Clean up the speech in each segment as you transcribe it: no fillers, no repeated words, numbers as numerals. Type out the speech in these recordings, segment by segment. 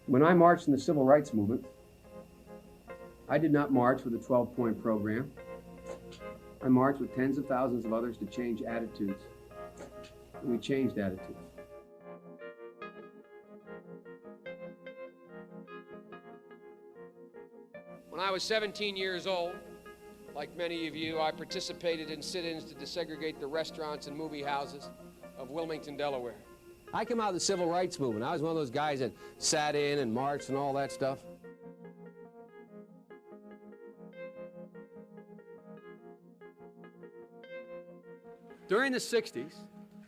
When I marched in the civil rights movement, I did not march with a 12-point program. I marched with tens of thousands of others to change attitudes. And we changed attitudes. When I was 17 years old, like many of you, I participated in sit-ins to desegregate the restaurants and movie houses of Wilmington, Delaware. I came out of the civil rights movement. I was one of those guys that sat in and marched and all that stuff. During the 60s,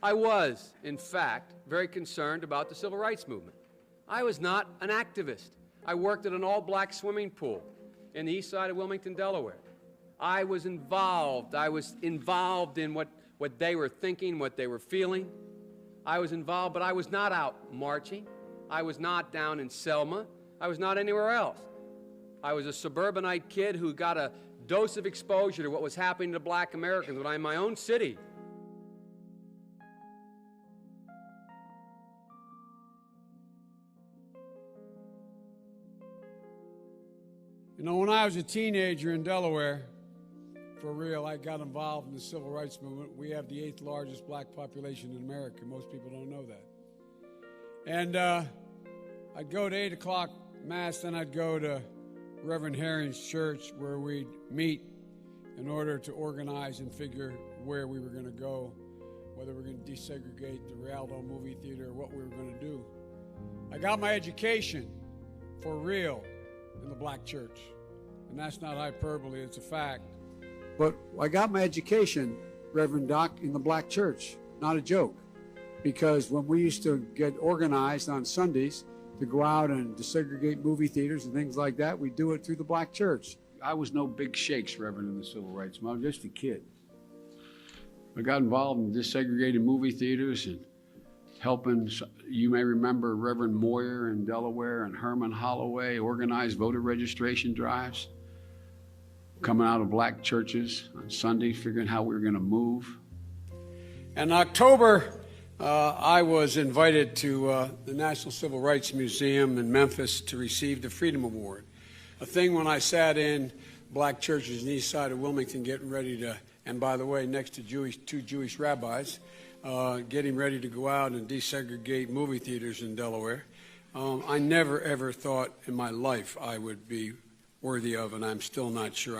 I was, in fact, very concerned about the civil rights movement. I was not an activist. I worked at an all-black swimming pool in the east side of Wilmington, Delaware. I was involved in what they were thinking, what they were feeling. I was involved, but I was not out marching. I was not down in Selma. I was not anywhere else. I was a suburbanite kid who got a dose of exposure to what was happening to black Americans when I'm in my own city. You know, when I was a teenager in Delaware, for real, I got involved in the civil rights movement. We have the 8th largest black population in America. Most people don't know that. And I'd go to 8 o'clock Mass, then I'd go to Reverend Herring's church where we'd meet in order to organize and figure where we were going to go, whether we were going to desegregate the Rialto movie theater or what we were going to do. I got my education for real in the black church. And that's not hyperbole, it's a fact. But I got my education, Reverend Doc, in the black church. Not a joke. Because when we used to get organized on Sundays to go out and desegregate movie theaters and things like that, we do it through the black church. I was no big shakes, Reverend, in the civil rights movement. I was just a kid. I got involved in desegregating movie theaters and helping, you may remember Reverend Moyer in Delaware and Herman Holloway organized voter registration drives, coming out of black churches on Sunday, figuring how we were going to move. In October, I was invited to the National Civil Rights Museum in Memphis to receive the Freedom Award, a thing when I sat in black churches in the east side of Wilmington getting ready to, and by the way, next to two Jewish rabbis, getting ready to go out and desegregate movie theaters in Delaware. I never, ever thought in my life I would be worthy of, and I'm still not sure I'm